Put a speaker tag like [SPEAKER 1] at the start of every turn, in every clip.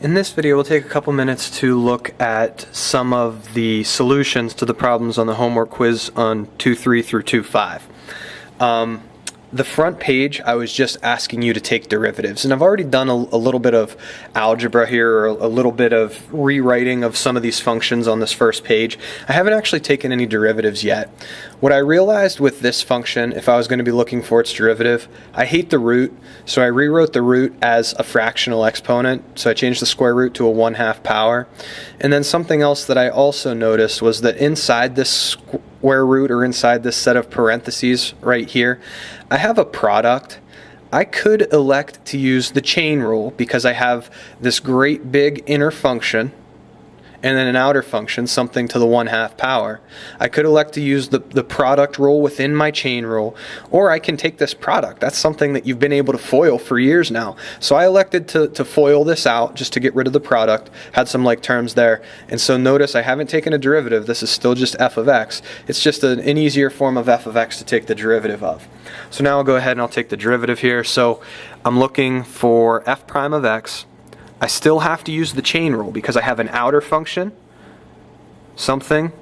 [SPEAKER 1] In this video, we'll take a couple minutes to look at some of the solutions to the problems on the homework quiz on 2.3 through 2.5. The front page, I was just asking you to take derivatives, and I've already done a little bit of algebra here, or a little bit of rewriting of some of these functions on this first page. I haven't actually taken any derivatives yet. What I realized with this function, if I was going to be looking for its derivative, I hate the root, so I rewrote the root as a fractional exponent, so I changed the square root to a 1/2 power. And then something else that I also noticed was that inside this square root, or inside this set of parentheses right here, I have a product. I could elect to use the chain rule because I have this great big inner function and then an outer function, something to the 1/2 power. I could elect to use the product rule within my chain rule, or I can take this product. That's something that you've been able to FOIL for years now. So I elected to FOIL this out just to get rid of the product, had some like terms there. And so notice I haven't taken a derivative. This is still just f of x. It's just an easier form of f of x to take the derivative of. So now I'll go ahead and I'll take the derivative here. So I'm looking for f prime of x. I still have to use the chain rule because I have an outer function, something.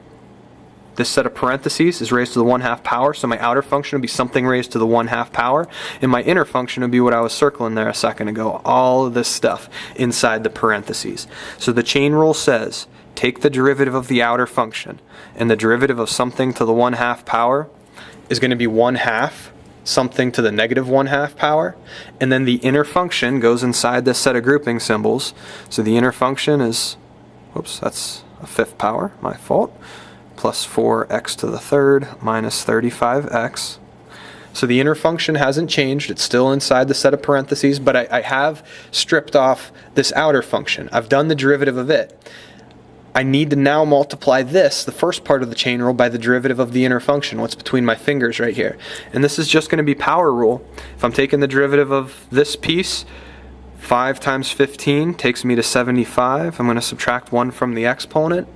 [SPEAKER 1] This set of parentheses is raised to the 1/2 power, so my outer function would be something raised to the 1/2 power, and my inner function would be what I was circling there a second ago, all of this stuff inside the parentheses. So the chain rule says, take the derivative of the outer function, and the derivative of something to the 1/2 power is going to be 1/2 something to the negative 1/2 power, and then the inner function goes inside this set of grouping symbols. So the inner function is, whoops, that's a 5th power, my fault, plus 4x to the 3rd minus 35x. So the inner function hasn't changed, it's still inside the set of parentheses, but I have stripped off this outer function. I've done the derivative of it. I need to now multiply this, the first part of the chain rule, by the derivative of the inner function, what's between my fingers right here. And this is just going to be power rule. If I'm taking the derivative of this piece, 5 times 15 takes me to 75. I'm going to subtract 1 from the exponent.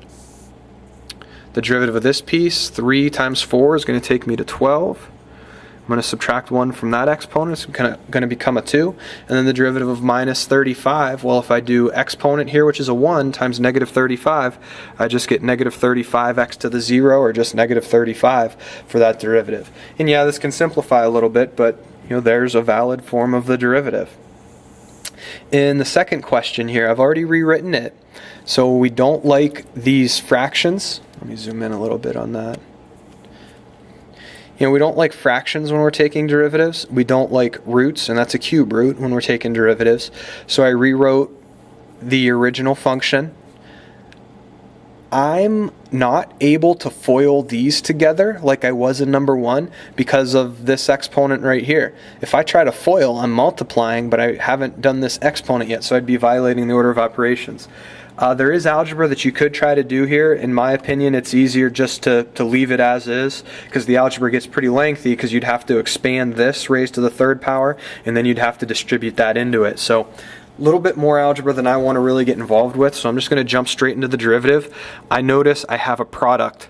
[SPEAKER 1] The derivative of this piece, 3 times 4, is going to take me to 12. I'm going to subtract 1 from that exponent, it's going to become a 2. And then the derivative of minus 35, well, if I do exponent here, which is a 1, times negative 35, I just get negative 35x to the 0, or just negative 35 for that derivative. And yeah, this can simplify a little bit, but there's a valid form of the derivative. In the second question here, I've already rewritten it. So we don't like these fractions. Let me zoom in a little bit on that. We don't like fractions when we're taking derivatives. We don't like roots, and that's a cube root when we're taking derivatives. So I rewrote the original function. I'm not able to FOIL these together like I was in number 1 because of this exponent right here. If I try to FOIL, I'm multiplying, but I haven't done this exponent yet, so I'd be violating the order of operations. There is algebra that you could try to do here. In my opinion, it's easier just to leave it as is, because the algebra gets pretty lengthy, because you'd have to expand this raised to the 3rd power, and then you'd have to distribute that into it. So a little bit more algebra than I want to really get involved with, so I'm just going to jump straight into the derivative. I notice I have a product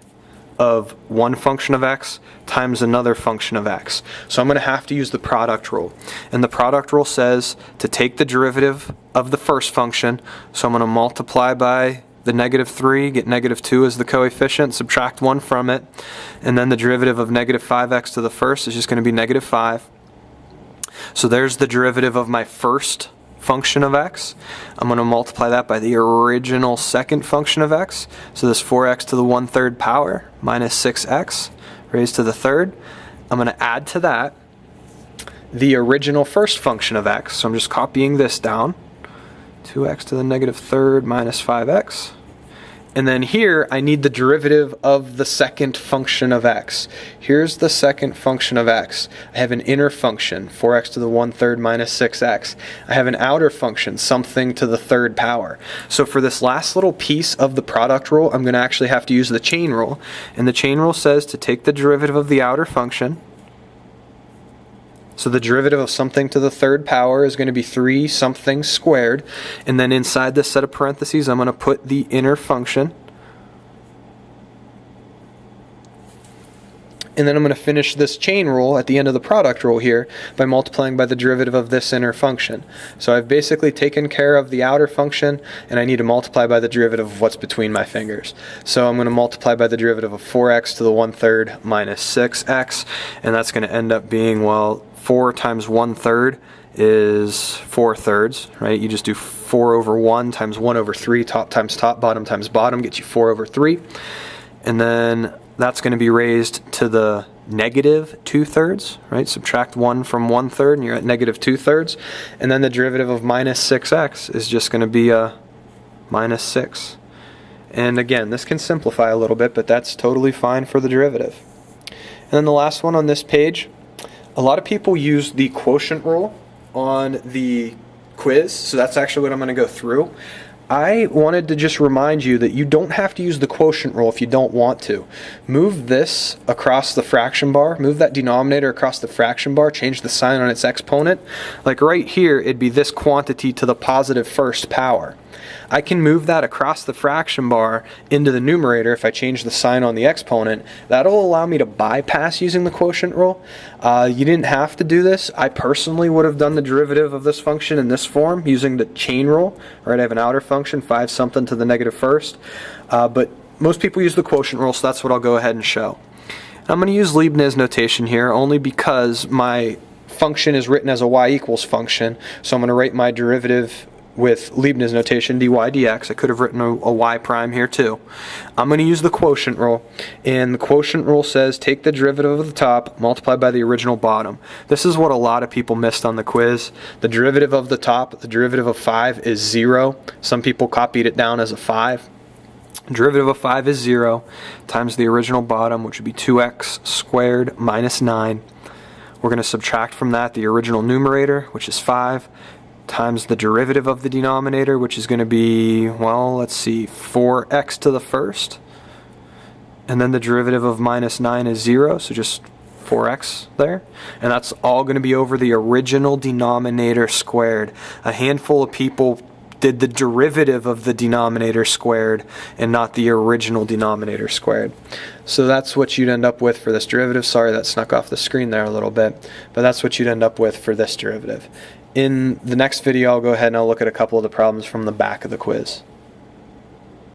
[SPEAKER 1] of one function of x times another function of x. So I'm going to have to use the product rule. And the product rule says to take the derivative of the first function, so I'm going to multiply by the negative 3, get negative 2 as the coefficient, subtract 1 from it, and then the derivative of negative 5x to the first is just going to be negative 5. So there's the derivative of my first function of x. I'm going to multiply that by the original second function of x. So this 4x to the 1/3 power minus 6x raised to the 3rd. I'm going to add to that the original first function of x. So I'm just copying this down. 2x to the negative 3rd minus 5x. And then here I need the derivative of the second function of x. Here's the second function of x. I have an inner function, 4x to the 1/3 minus 6x. I have an outer function, something to the 3rd power. So for this last little piece of the product rule, I'm going to actually have to use the chain rule. And the chain rule says to take the derivative of the outer function. So the derivative of something to the 3rd power is going to be 3 something squared. And then inside this set of parentheses, I'm going to put the inner function. And then I'm going to finish this chain rule at the end of the product rule here by multiplying by the derivative of this inner function. So I've basically taken care of the outer function, and I need to multiply by the derivative of what's between my fingers. So I'm going to multiply by the derivative of 4x to the 1/3 minus 6x, and that's going to end up being, well, 4 times 1/3 is 4/3, right? You just do 4 over 1 times 1 over 3, top times top, bottom times bottom, gets you 4 over 3. And then that's going to be raised to the negative 2/3, right? Subtract 1 from 1/3 and you're at negative 2/3. And then the derivative of minus 6x is just going to be a minus 6. And again, this can simplify a little bit, but that's totally fine for the derivative. And then the last one on this page, a lot of people use the quotient rule on the quiz, so that's actually what I'm going to go through. I wanted to just remind you that you don't have to use the quotient rule if you don't want to. Move this across the fraction bar, move that denominator across the fraction bar, change the sign on its exponent. Like right here, it'd be this quantity to the positive first power. I can move that across the fraction bar into the numerator if I change the sign on the exponent. That'll allow me to bypass using the quotient rule. You didn't have to do this. I personally would have done the derivative of this function in this form using the chain rule. Right, I have an outer function, 5 something to the negative first. But most people use the quotient rule, so that's what I'll go ahead and show. I'm going to use Leibniz notation here only because my function is written as a y equals function. So I'm going to write my derivative with Leibniz notation, dy dx. I could have written a y prime here too. I'm going to use the quotient rule, and the quotient rule says take the derivative of the top, multiply by the original bottom. This is what a lot of people missed on the quiz. The derivative of the top, the derivative of 5 is 0. Some people copied it down as a 5. Derivative of 5 is 0 times the original bottom, which would be 2x squared minus 9. We're going to subtract from that the original numerator, which is 5, times the derivative of the denominator, which is going to be, well, let's see, 4x to the first. And then the derivative of minus 9 is 0, so just 4x there. And that's all going to be over the original denominator squared. A handful of people did the derivative of the denominator squared and not the original denominator squared. So that's what you'd end up with for this derivative. Sorry, that snuck off the screen there a little bit, but that's what you'd end up with for this derivative. In the next video, I'll go ahead and I'll look at a couple of the problems from the back of the quiz.